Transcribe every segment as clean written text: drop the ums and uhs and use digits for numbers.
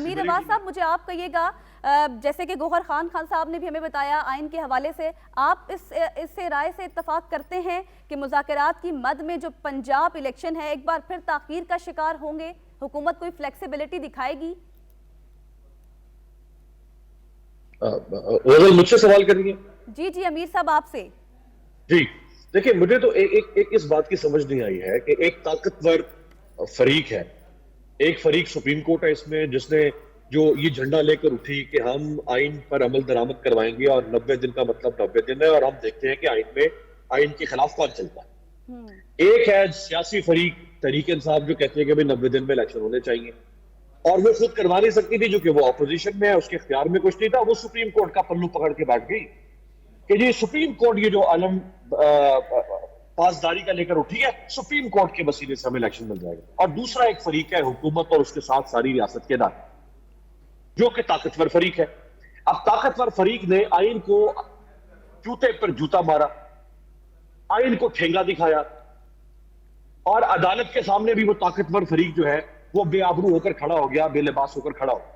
अमीर अब्बास साहब, मुझे आप कहिएगा, जैसे कि गौहर खान साहब ने भी हमें बताया आइन के हवाले से, आप इससे राय से इत्तफाक करते हैं कि मुज़ाकरात की मद में जो पंजाब इलेक्शन है एक बार फिर ताख़ीर का शिकार होंगे, हुकूमत कोई फ्लेक्सिबिलिटी दिखाएगी? मुझसे सवाल करेंगे? जी जी अमीर साहब, आपसे। जी, देखिए, मुझे तो एक इस बात की समझ नहीं आई है कि एक ताकतवर फरीक है, एक फरीक सुप्रीम कोर्ट है इसमें, जिसने जो ये झंडा लेकर उठी कि हम आइन पर अमल दरामद करवाएंगे और 90 दिन का मतलब 90 दिन है, और हम देखते हैं कि आइन के खिलाफ कौन चलता है। एक है सियासी फरीक तहरीक इंसाफ, जो कहते हैं कि भाई 90 दिन में इलेक्शन होने चाहिए, और वो खुद करवा नहीं सकती थी, जो कि वो ऑपोजिशन में है, उसके इख्तियार में कुछ नहीं था, वो सुप्रीम कोर्ट का पल्लू पकड़ के बैठ गई कि जी सुप्रीम कोर्ट ये जो आलम पासदारी का लेकर उठी है, सुप्रीम कोर्ट के वसीले से हमें इलेक्शन मिल जाएगा। और दूसरा एक फरीक है हुकूमत और उसके साथ सारी रियासत के इदारे, जो कि ताकतवर फरीक है। अब ताकतवर फरीक ने आइन को जूते पर जूता मारा, आइन को ठेंगा दिखाया, और अदालत के सामने भी वो ताकतवर फरीक जो है वो बेआबरू होकर खड़ा हो गया, बेलिबास होकर खड़ा हो गया।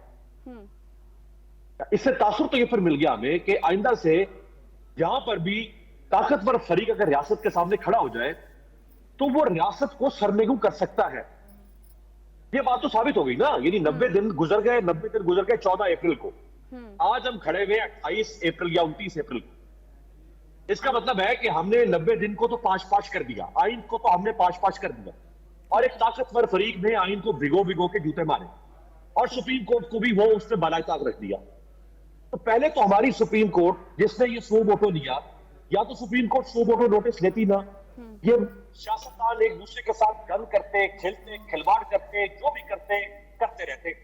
इससे तासुर तो ये फिर मिल गया हमें कि आइंदा से जहां पर भी ताकतवर फरीक अगर रियासत के सामने खड़ा हो जाए तो वो रियासत को सरनेगू कर सकता है। ये बात तो साबित हो गई ना, यानी 90 दिन गुजर गए, 90 दिन गुजर गए 14 अप्रैल को, आज हम खड़े हुए 28 अप्रैल या 29 अप्रैल को। इसका मतलब है कि हमने 90 दिन को तो पाश कर दिया, आइन को तो हमने पाश कर दिया, और एक ताकतवर फरीक ने आइन को भिगो भिगो के जूते मारे, और सुप्रीम कोर्ट को भी वो उसने बालाताक रख दिया। तो पहले तो हमारी सुप्रीम कोर्ट जिसने ये सो वोटो लिया, या तो सुप्रीम कोर्ट सो वोटो नोटिस लेती ना, ये सियासतदान एक दूसरे के साथ गन करते, खेलते, खिलवाड़ करते, जो भी करते रहते।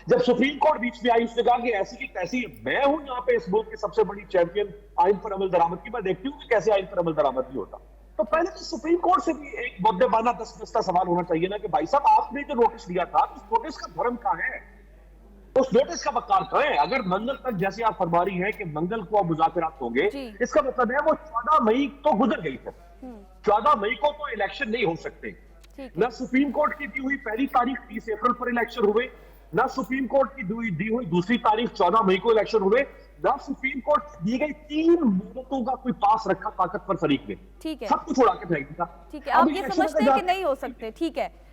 जब सुप्रीम कोर्ट बीच में आई, उसने कहा कि ऐसी की तैसी मैं हूं यहाँ पे इस मुल्क की सबसे बड़ी चैंपियन आइन पर अमल दरामद की, मैं देखती हूँ कि कैसे आइन पर अमल दरामद नहीं होता। तो पहले तो सुप्रीम कोर्ट से भी एक मुद्देबाना दस्ता सवाल होना चाहिए ना कि भाई साहब, आपने जो नोटिस दिया था, उस नोटिस का धर्म कहां है, उस नोटिस का मकान कहां है? अगर मंगल तक, जैसे आप फरमा रही हैं कि मंगल को अब मुज़ाकरात होंगे, इसका मतलब है वो 14 मई तो गुजर गई है, 14 मई को तो इलेक्शन नहीं हो सकते। ना सुप्रीम कोर्ट की दी हुई पहली तारीख 30 अप्रैल पर इलेक्शन हुए, ना सुप्रीम कोर्ट की दी हुई दूसरी तारीख 14 मई को इलेक्शन हुए, ना सुप्रीम कोर्ट दी गई 3 मुद्दतों का कोई पास रखा ताकतवर फरीक ने। ठीक है, सब कुछ उड़ा के फेंक दिया। ठीक है, आप ये समझते हैं कि नहीं हो सकते? ठीक है,